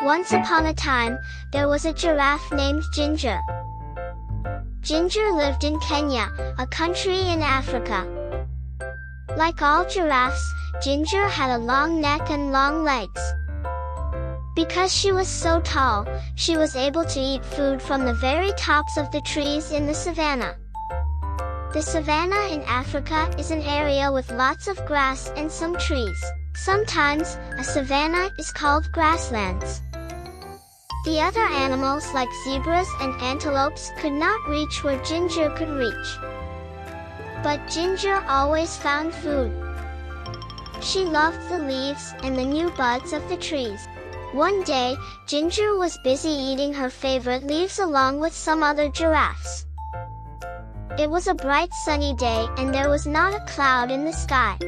Once upon a time, there was a giraffe named Ginger. Ginger lived in Kenya, a country in Africa. Like all giraffes, Ginger had a long neck and long legs. Because she was so tall, she was able to eat food from the very tops of the trees in the savanna. The savanna in Africa is an area with lots of grass and some trees. Sometimes, a savanna is called grasslands. The other animals like zebras and antelopes could not reach where Ginger could reach. But Ginger always found food. She loved the leaves and the new buds of the trees. One day, Ginger was busy eating her favorite leaves along with some other giraffes. It was a bright sunny day and there was not a cloud in the sky.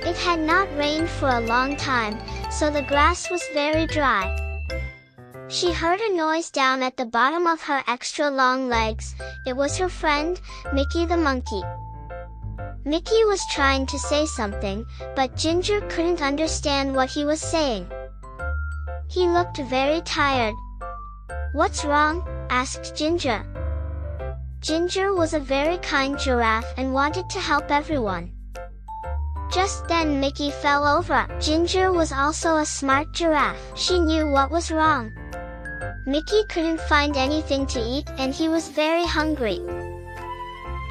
It had not rained for a long time, so the grass was very dry. She heard a noise down at the bottom of her extra long legs. It was her friend, Mickey the monkey. Mickey was trying to say something, but Ginger couldn't understand what he was saying. He looked very tired. "What's wrong?" asked Ginger. Ginger was a very kind giraffe and wanted to help everyone. Just then Mickey fell over. Ginger was also a smart giraffe. She knew what was wrong. Mickey couldn't find anything to eat and he was very hungry.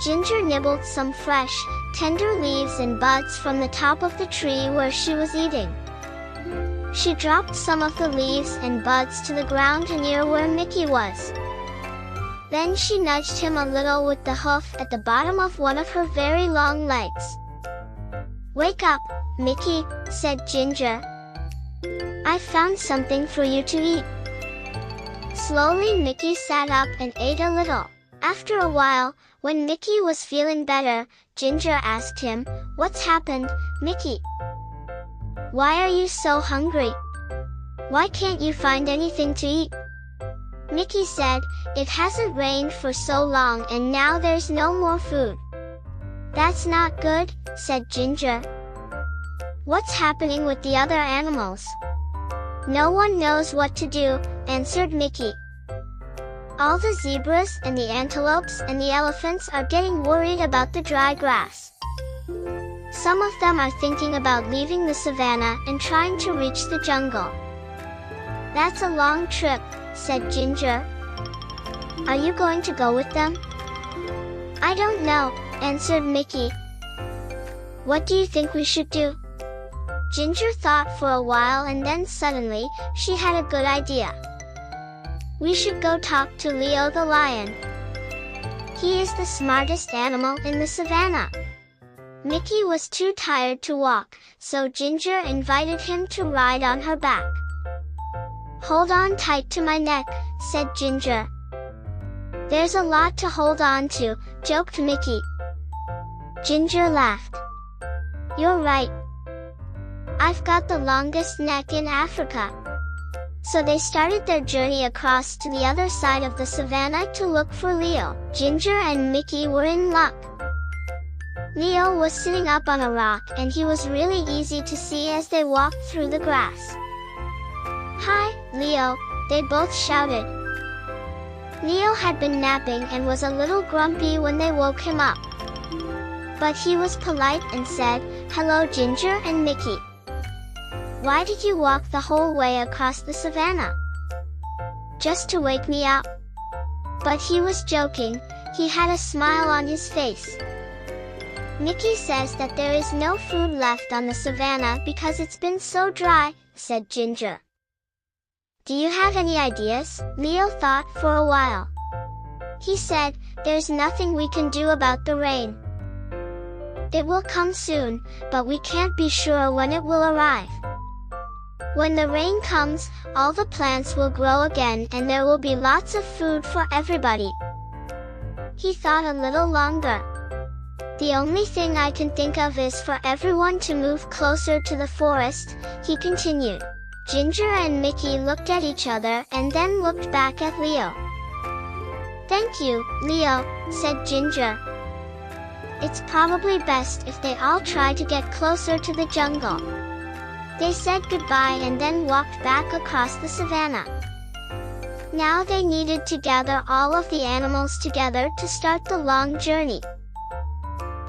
Ginger nibbled some fresh, tender leaves and buds from the top of the tree where she was eating. She dropped some of the leaves and buds to the ground near where Mickey was. Then she nudged him a little with the hoof at the bottom of one of her very long legs. "Wake up, Mickey," said Ginger. "I found something for you to eat." Slowly Mickey sat up and ate a little. After a while, when Mickey was feeling better, Ginger asked him, "What's happened, Mickey? Why are you so hungry? Why can't you find anything to eat?" Mickey said, "It hasn't rained for so long and now there's no more food." "That's not good," said Ginger. "What's happening with the other animals?" "No one knows what to do," answered Mickey. "All the zebras and the antelopes and the elephants are getting worried about the dry grass. Some of them are thinking about leaving the savanna and trying to reach the jungle." "That's a long trip," said Ginger. "Are you going to go with them?" "I don't know," answered Mickey. "What do you think we should do?" Ginger thought for a while and then suddenly, she had a good idea. "We should go talk to Leo the lion. He is the smartest animal in the savanna." Mickey was too tired to walk, so Ginger invited him to ride on her back. "Hold on tight to my neck," said Ginger. "There's a lot to hold on to," joked Mickey. Ginger laughed. "You're right. I've got the longest neck in Africa." So they started their journey across to the other side of the savanna to look for Leo. Ginger and Mickey were in luck. Leo was sitting up on a rock and he was really easy to see as they walked through the grass. "Hi, Leo," they both shouted. Leo had been napping and was a little grumpy when they woke him up. But he was polite and said, "Hello Ginger and Mickey. Why did you walk the whole way across the savanna?" "Just to wake me up." But he was joking. He had a smile on his face. "Mickey says that there is no food left on the savanna because it's been so dry," said Ginger. "Do you have any ideas?" Leo thought for a while. He said, "There's nothing we can do about the rain. It will come soon, but we can't be sure when it will arrive. When the rain comes, all the plants will grow again and there will be lots of food for everybody." He thought a little longer. "The only thing I can think of is for everyone to move closer to the forest," he continued. Ginger and Mickey looked at each other and then looked back at Leo. "Thank you, Leo," said Ginger. "It's probably best if they all try to get closer to the jungle." They said goodbye and then walked back across the savannah. Now they needed to gather all of the animals together to start the long journey.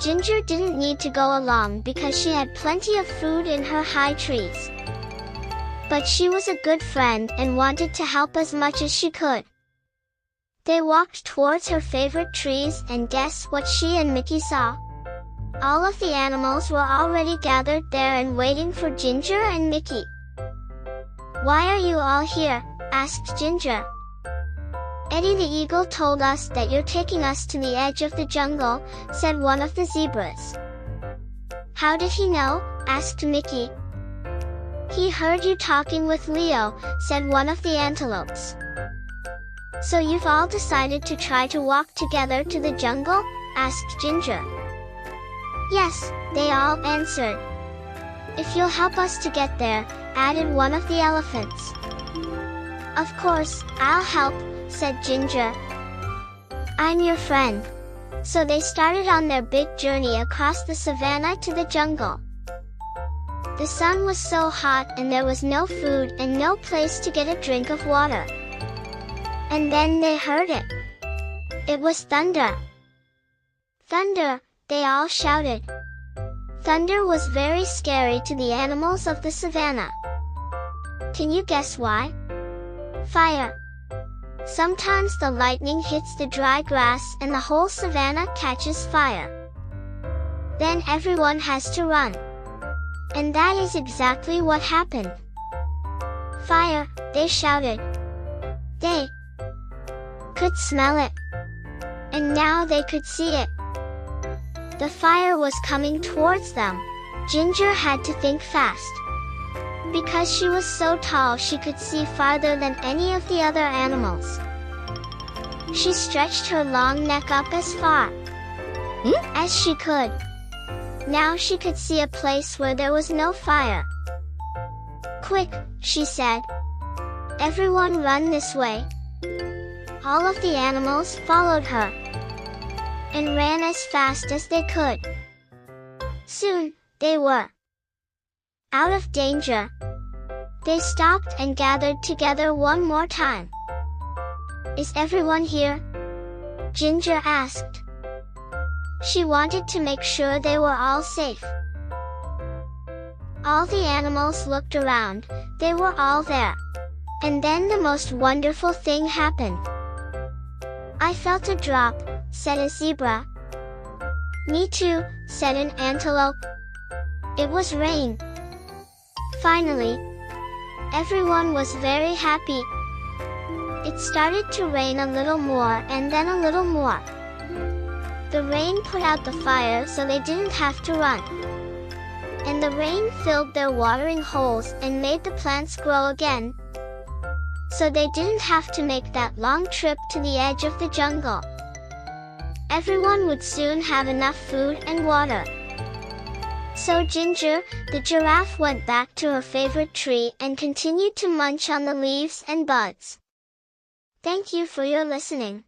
Ginger didn't need to go along because she had plenty of food in her high trees. But she was a good friend and wanted to help as much as she could. They walked towards her favorite trees, and guess what she and Mickey saw? All of the animals were already gathered there and waiting for Ginger and Mickey. "Why are you all here?" asked Ginger. "Eddie the eagle told us that you're taking us to the edge of the jungle," said one of the zebras. "How did he know?" asked Mickey. "He heard you talking with Leo," said one of the antelopes. "So you've all decided to try to walk together to the jungle?" asked Ginger. "Yes," they all answered. "If you'll help us to get there," added one of the elephants. "Of course, I'll help," said Ginger. "I'm your friend." So they started on their big journey across the savannah to the jungle. The sun was so hot and there was no food and no place to get a drink of water. And then they heard it. It was thunder. "Thunder!" they all shouted. Thunder was very scary to the animals of the savannah. Can you guess why? Fire. Sometimes the lightning hits the dry grass and the whole savannah catches fire. Then everyone has to run. And that is exactly what happened. "Fire!" they shouted. They could smell it. And now they could see it. The fire was coming towards them. Ginger had to think fast. Because she was so tall, she could see farther than any of the other animals. She stretched her long neck up as far as she could. Now she could see a place where there was no fire. "Quick," she said. "Everyone run this way." All of the animals followed her and ran as fast as they could. Soon, they were out of danger. They stopped and gathered together one more time. "Is everyone here?" Ginger asked. She wanted to make sure they were all safe. All the animals looked around. They were all there. And then the most wonderful thing happened. "I felt a drop," said a zebra. "Me too," said an antelope. It was rain. Finally, everyone was very happy. It started to rain a little more and then a little more. The rain put out the fire so they didn't have to run. And the rain filled their watering holes and made the plants grow again. So they didn't have to make that long trip to the edge of the jungle. Everyone would soon have enough food and water. So Ginger, the giraffe, went back to her favorite tree and continued to munch on the leaves and buds. Thank you for your listening.